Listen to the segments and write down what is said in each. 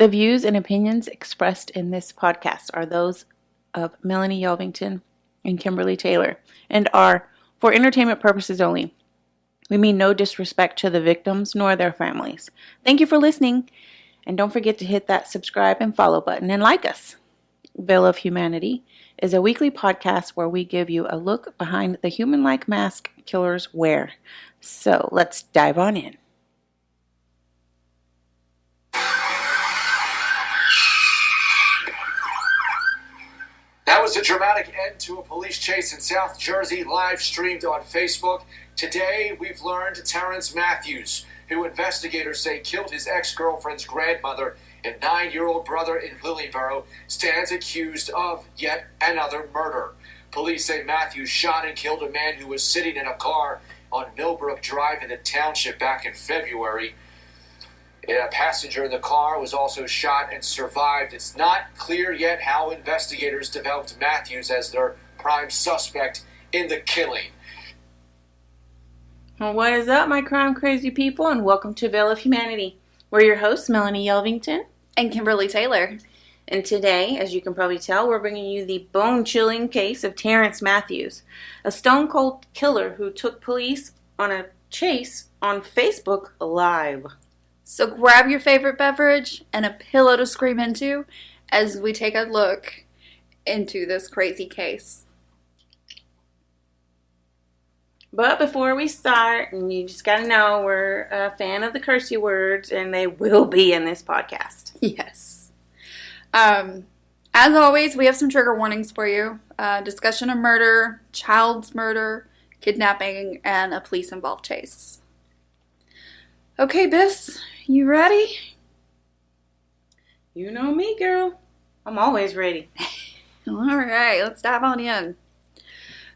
The views and opinions expressed in this podcast are those of Melonie Yelvington and Kimberly Taylor and are for entertainment purposes only. We mean no disrespect to the victims nor their families. Thank you for listening, and don't forget to hit that subscribe and follow button and like us. Veil of Humanity is a weekly podcast where we give you a look behind the human-like mask killers wear. So let's dive on in. That was a dramatic end to a police chase in South Jersey, live streamed on Facebook. Today, we've learned Terrance Matthews, who investigators say killed his ex-girlfriend's grandmother and 9-year-old brother in Lilyboro, stands accused of yet another murder. Police say Matthews shot and killed a man who was sitting in a car on Millbrook Drive in the township back in February. A passenger in the car was also shot and survived. It's not clear yet how investigators developed Matthews as their prime suspect in the killing. Well, what is up, my crime crazy people, and welcome to Veil of Humanity. We're your hosts, Melonie Yelvington and Kimberly Taylor. And today, as you can probably tell, we're bringing you the bone-chilling case of Terrance Matthews, a stone-cold killer who took police on a chase on Facebook Live. So grab your favorite beverage and a pillow to scream into as we take a look into this crazy case. But before we start, and you just gotta know, we're a fan of the cursey words, and they will be in this podcast. Yes. As always, we have some trigger warnings for you. Discussion of murder, child's murder, kidnapping, and a police-involved chase. Okay, Biss, you ready? You know me, girl. I'm always ready. All right, let's dive on in.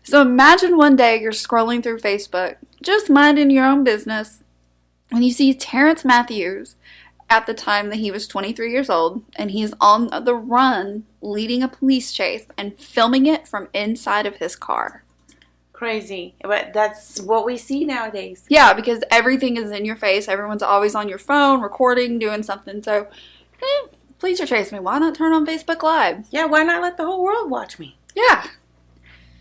So imagine one day you're scrolling through Facebook, just minding your own business, when you see Terrance Matthews at the time that he was 23 years old, and he's on the run leading a police chase and filming it from inside of his car. Crazy, but that's what we see nowadays. Yeah, because everything is in your face. Everyone's always on your phone, recording, doing something. So, police are chasing me. Why not turn on Facebook Live? Yeah, why not let the whole world watch me? Yeah.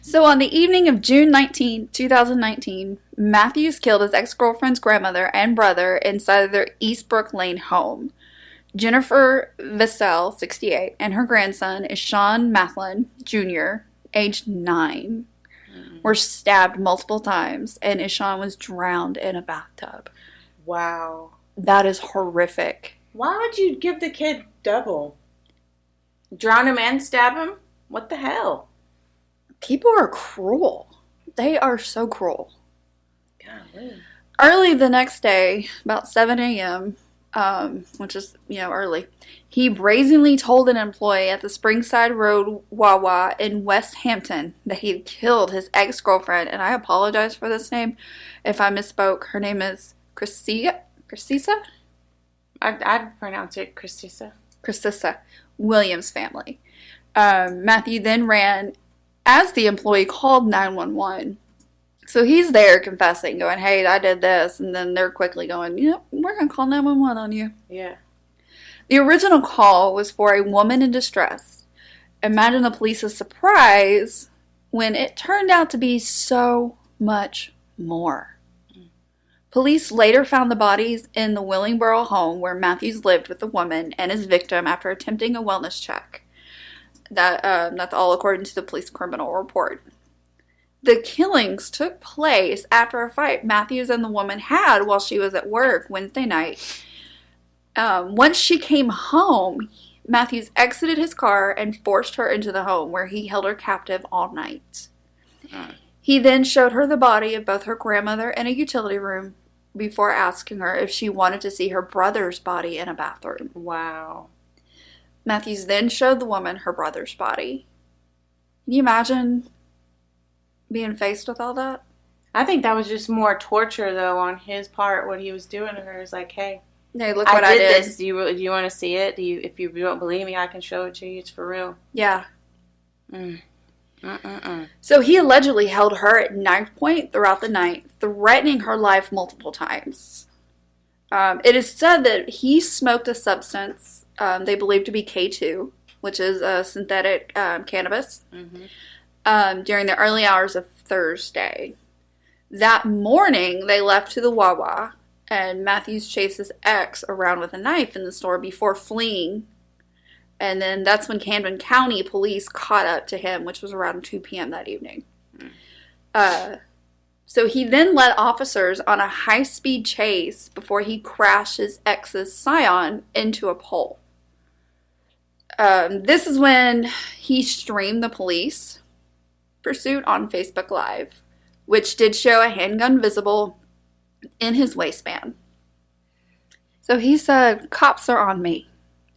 So on the evening of June 19, 2019, Matthews killed his ex-girlfriend's grandmother and brother inside of their Eastbrook Lane home. Jennifer Vissell, 68, and her grandson is Sean Mathlin, Jr., aged 9, were stabbed multiple times, and Ishan was drowned in a bathtub. Wow. That is horrific. Why would you give the kid double? Drown him and stab him? What the hell? People are cruel. They are so cruel. Golly. Early the next day, about 7 a.m., which is, early, he brazenly told an employee at the Springside Road Wawa in West Hampton that he had killed his ex-girlfriend, and I apologize for this name if I misspoke. Her name is Christisa? I'd pronounce it Christisa Williams family. Matthew then ran as the employee called 911. So he's there confessing, going, hey, I did this. And then they're quickly going, we're going to call 911 on you. Yeah. The original call was for a woman in distress. Imagine the police's surprise when it turned out to be so much more. Police later found the bodies in the Willingboro home where Matthews lived with the woman and his victim after attempting a wellness check. That's all according to the police criminal report. The killings took place after a fight Matthews and the woman had while she was at work Wednesday night. Once she came home, Matthews exited his car and forced her into the home where he held her captive all night. He then showed her the body of both her grandmother in a utility room before asking her if she wanted to see her brother's body in a bathroom. Wow. Matthews then showed the woman her brother's body. Can you imagine being faced with all that? I think that was just more torture, though, on his part. What he was doing to her is like, hey, look what I did. This. Do you want to see it? If you don't believe me, I can show it to you. It's for real. Yeah. So he allegedly held her at knife point throughout the night, threatening her life multiple times. It is said that he smoked a substance they believe to be K2, which is a synthetic cannabis, during the early hours of Thursday. That morning, they left to the Wawa, and Matthews chased his ex around with a knife in the store before fleeing. And then that's when Camden County police caught up to him, which was around 2 p.m. that evening. So he then led officers on a high-speed chase before he crashed his ex's Scion into a pole. This is when he streamed the police pursuit on Facebook Live, which did show a handgun visible in his waistband. So he said, "Cops are on me,"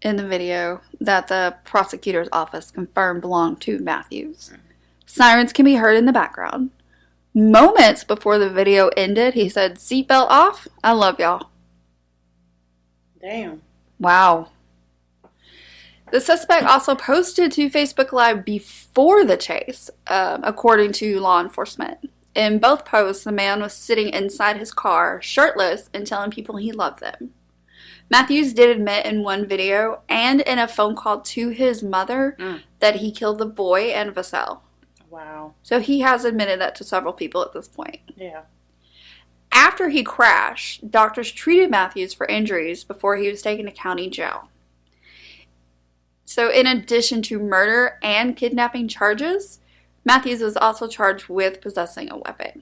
in the video that the prosecutor's office confirmed belonged to Matthews. Sirens can be heard in the background. Moments before the video ended, he said, "Seatbelt off, I love y'all." Damn. Wow. The suspect also posted to Facebook Live before the chase, according to law enforcement. In both posts, the man was sitting inside his car, shirtless, and telling people he loved them. Matthews did admit in one video and in a phone call to his mother that he killed the boy and Vassell. Wow. So he has admitted that to several people at this point. Yeah. After he crashed, doctors treated Matthews for injuries before he was taken to county jail. So in addition to murder and kidnapping charges, Matthews was also charged with possessing a weapon.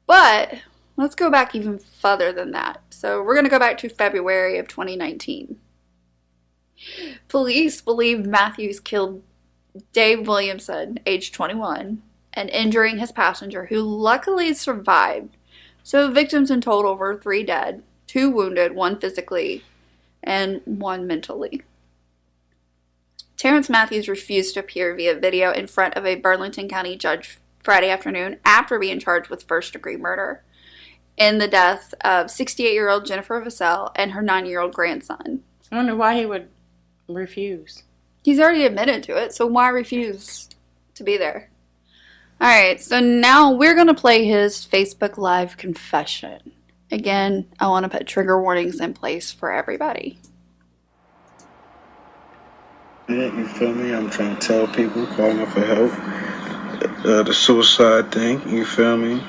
But let's go back even further than that. So we're going to go back to February of 2019. Police believe Matthews killed Dave Williamson, age 21, and injuring his passenger, who luckily survived. So victims in total were 3 dead, 2 wounded, 1 physically, and 1 mentally. Terrance Matthews refused to appear via video in front of a Burlington County judge Friday afternoon after being charged with first-degree murder in the death of 68-year-old Jennifer Vassell and her 9-year-old grandson. I wonder why he would refuse. He's already admitted to it, so why refuse to be there? Alright, so now we're going to play his Facebook Live confession. Again, I want to put trigger warnings in place for everybody. Yeah, you feel me? I'm trying to tell people, calling up for help. The suicide thing, you feel me?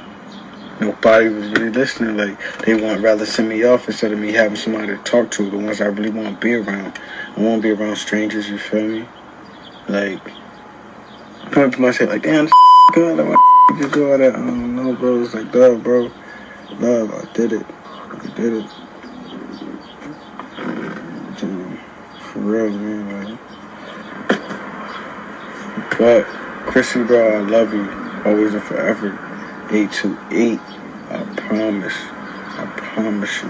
Nobody was really listening. Like, they want rather send me off instead of me having somebody to talk to, the ones I really want to be around. I want to be around strangers, you feel me? Like, people might say, like, damn, this good, like, why you do all that? I don't know, bro. It's like, love, bro. Love, I did it. I did it. Damn, for real, man, like. But, Chrissy, bro, I love you. Always and forever. 828. I promise. I promise you.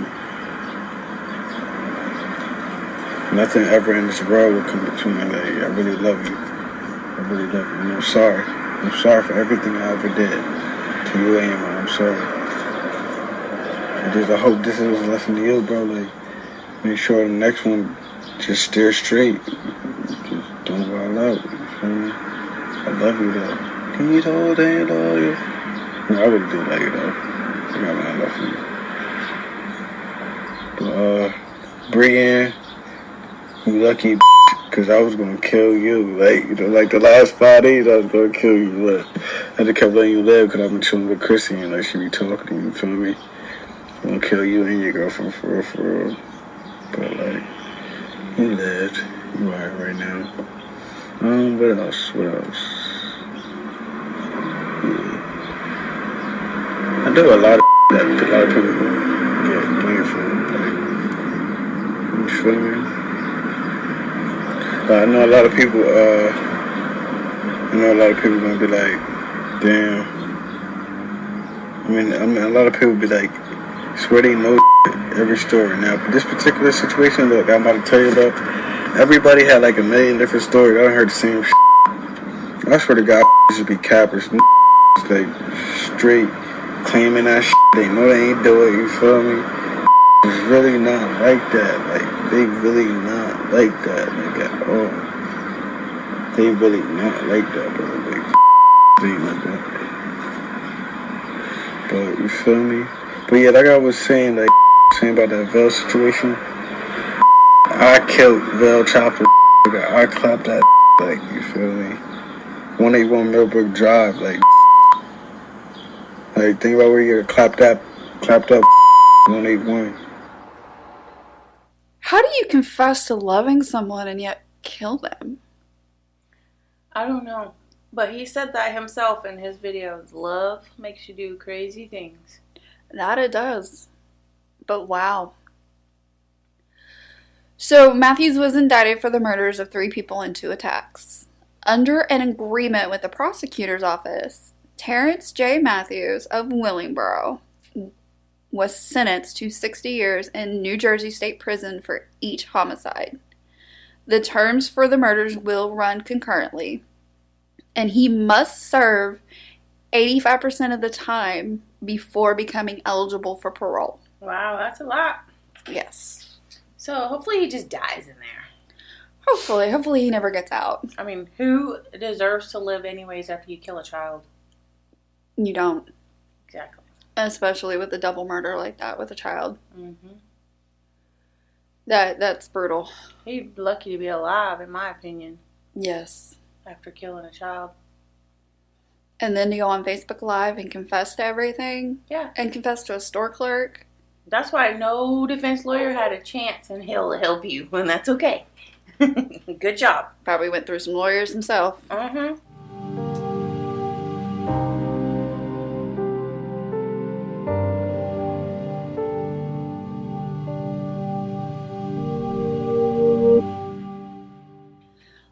Nothing ever in this world will come between me. Like, I really love you. I really love you. And I'm sorry. I'm sorry for everything I ever did to you, and I'm sorry. I hope this is a lesson to you, bro. Like, make sure the next one just steer straight. Just don't wild out. You feel me? I love you, though. Can you hold that all you? No, I really do like it, though. I got my love for you. But, Brienne, you lucky, because I was going to kill you. Like, you know, like the last 5 days, I was going to kill you. But I just kept letting you live because I've been chilling with Chrissy and, like, she be talking to you, you feel me? I'm going to kill you and your girlfriend for real, for real. But, like, you lived. You alright right now. What else? What else? Yeah. I do a lot of that a lot of people get blamed for. Like, you feel me? I know a lot of people, gonna be like, damn. I mean, a lot of people be like, swear they know every story. Now, but this particular situation, look, I'm about to tell you about, everybody had like a million different stories. I done heard the same shit. I swear to God, should be cappers. Like, straight claiming that shit. They know they ain't do it, you feel me? It's really not like that. Like, they really not like that, like, at all. They really not like that, bro. Like, they ain't like that. But, you feel me? But yeah, like I was saying, like, saying about that Vel situation, I killed Vel Chopper. I clapped that, like, you feel me? 181 Millbrook Drive, like, think about where you get clapped up, 181. How do you confess to loving someone and yet kill them? I don't know. But he said that himself in his videos. Love makes you do crazy things. That it does. But wow. So Matthews was indicted for the murders of 3 people and 2 attacks. Under an agreement with the prosecutor's office, Terrance J. Matthews of Willingboro was sentenced to 60 years in New Jersey State Prison for each homicide. The terms for the murders will run concurrently, and he must serve 85% of the time before becoming eligible for parole. Wow, that's a lot. Yes. So hopefully he just dies in there. Hopefully he never gets out. I mean, who deserves to live anyways after you kill a child? You don't. Exactly. Especially with a double murder like that with a child. Mm-hmm. That's brutal. He's lucky to be alive, in my opinion, Yes. after killing a child. And then to go on Facebook Live and confess to everything. Yeah. And confess to a store clerk. That's why no defense lawyer had a chance in hell to help you, and that's okay. Good job. Probably went through some lawyers himself. Mm-hmm.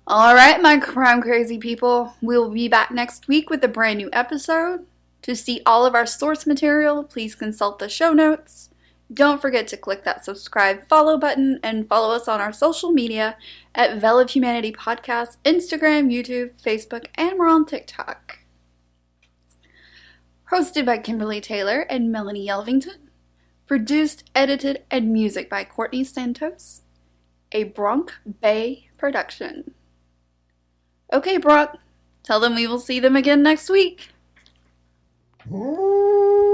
All right, my crime crazy people. We'll be back next week with a brand new episode. To see all of our source material, please consult the show notes. Don't forget to click that subscribe follow button and follow us on our social media at Vel of Humanity Podcast, Instagram, YouTube, Facebook, and we're on TikTok. Hosted by Kimberly Taylor and Melonie Yelvington. Produced, edited, and music by Courtney Santos. A Bronc Bay Production. Okay, Bronc, tell them we will see them again next week. Ooh.